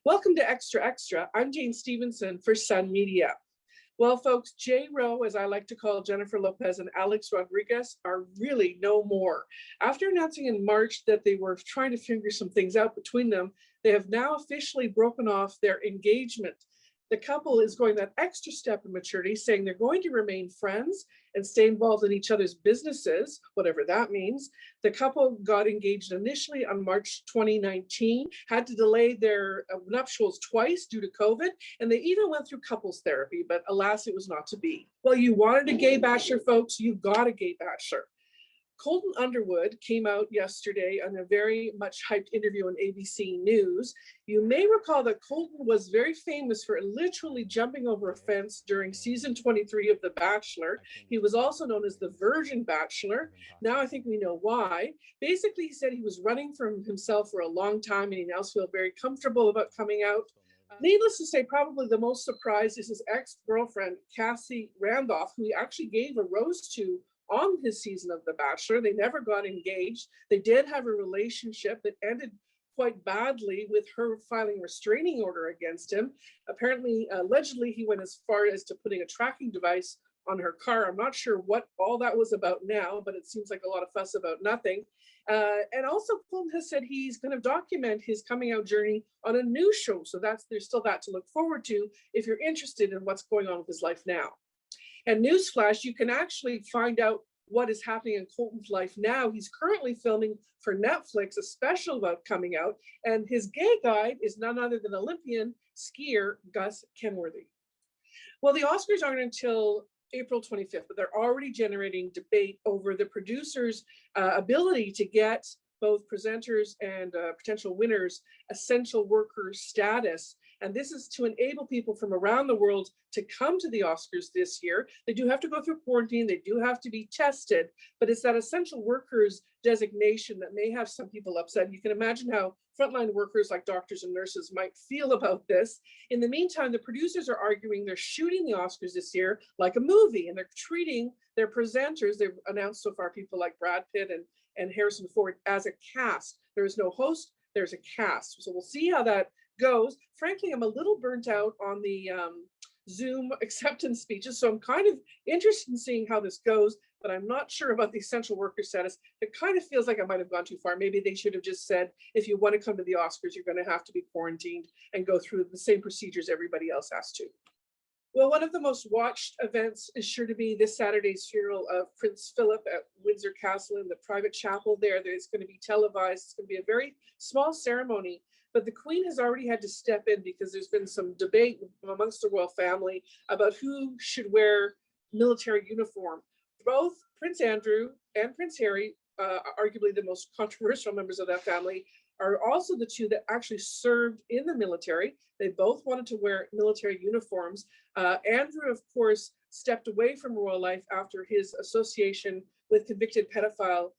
Welcome to Extra Extra. I'm Jane Stevenson for Sun Media. Well, folks, J. Rowe, as I like to call Jennifer Lopez, and Alex Rodriguez are really no more. After announcing in March that they were trying to figure some things out between them, they have now officially broken off their engagement. The couple is going that extra step in maturity, saying they're going to remain friends and stay involved in each other's businesses, whatever that means. The couple got engaged initially on March 2019, had to delay their nuptials twice due to COVID, and they even went through couples therapy, but alas, it was not to be. Well, you wanted a gay bachelor, folks, you got a gay bachelor. Colton Underwood came out yesterday on a very much hyped interview on ABC News. You may recall that Colton was very famous for literally jumping over a fence during season 23 of The Bachelor. He was also known as the Virgin Bachelor. Now I think we know why. Basically, he said he was running from himself for a long time and he now feels very comfortable about coming out. Needless to say, probably the most surprised is his ex-girlfriend, Cassie Randolph, who he actually gave a rose to on his season of The Bachelor. They never got engaged. They did have a relationship that ended quite badly with her filing a restraining order against him. Apparently, allegedly, he went as far as to putting a tracking device on her car. I'm not sure what all that was about now, but it seems like a lot of fuss about nothing. And also, Colton has said he's going to document his coming out journey on a new show. So there's still that to look forward to if you're interested in what's going on with his life now. And newsflash, you can actually find out what is happening in Colton's life now. He's currently filming for Netflix a special about coming out, and his gay guide is none other than Olympian skier Gus Kenworthy. Well, the Oscars aren't until April 25th, but they're already generating debate over the producers' ability to get both presenters and potential winners essential worker status. And this is to enable people from around the world to come to the Oscars this year. They do have to go through quarantine. They do have to be tested, but it's that essential workers designation that may have some people upset. You can imagine how frontline workers like doctors and nurses might feel about this. In the meantime, the producers are arguing they're shooting the Oscars this year like a movie, and they're treating their presenters, they've announced so far people like Brad Pitt and Harrison Ford, as a cast. There is no host, there's a cast. So we'll see how that goes. Frankly, I'm a little burnt out on the Zoom acceptance speeches, so I'm kind of interested in seeing how this goes, but I'm not sure about the essential worker status. It kind of feels like I might have gone too far. Maybe they should have just said, if you want to come to the Oscars, you're going to have to be quarantined and go through the same procedures everybody else has to. Well, one of the most watched events is sure to be this Saturday's funeral of Prince Philip at Windsor Castle in the private chapel there. It's going to be televised. It's going to be a very small ceremony, but the Queen has already had to step in because there's been some debate amongst the royal family about who should wear military uniform. Both Prince Andrew and Prince Harry, arguably the most controversial members of that family, are also the two that actually served in the military. They both wanted to wear military uniforms. Andrew, of course, stepped away from royal life after his association with convicted pedophile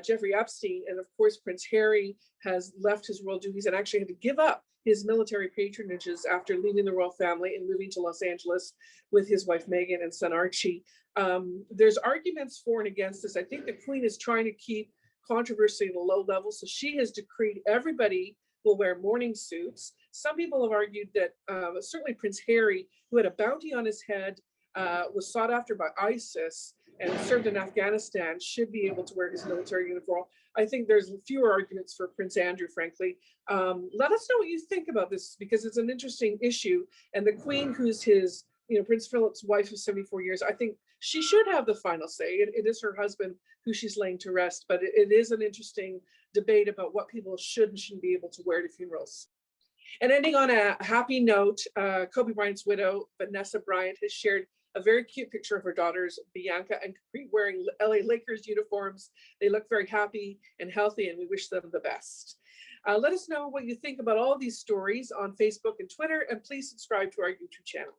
Jeffrey Epstein. And of course, Prince Harry has left his royal duties and actually had to give up his military patronages after leaving the royal family and moving to Los Angeles with his wife Meghan and son Archie. There's arguments for and against this. I think the Queen is trying to keep controversy at a low level, so she has decreed everybody will wear morning suits. Some people have argued that certainly Prince Harry, who had a bounty on his head, was sought after by ISIS and served in Afghanistan, should be able to wear his military uniform. I think there's fewer arguments for Prince Andrew, frankly. Let us know what you think about this, because it's an interesting issue. And the Queen, who's his, Prince Philip's wife of 74 years, I think she should have the final say. It is her husband who she's laying to rest, but it is an interesting debate about what people should and shouldn't be able to wear to funerals. And ending on a happy note, Kobe Bryant's widow, Vanessa Bryant, has shared a very cute picture of her daughters, Bianca and Capri, wearing LA Lakers uniforms. They look very happy and healthy, and we wish them the best. Let us know what you think about all of these stories on Facebook and Twitter, and please subscribe to our YouTube channel.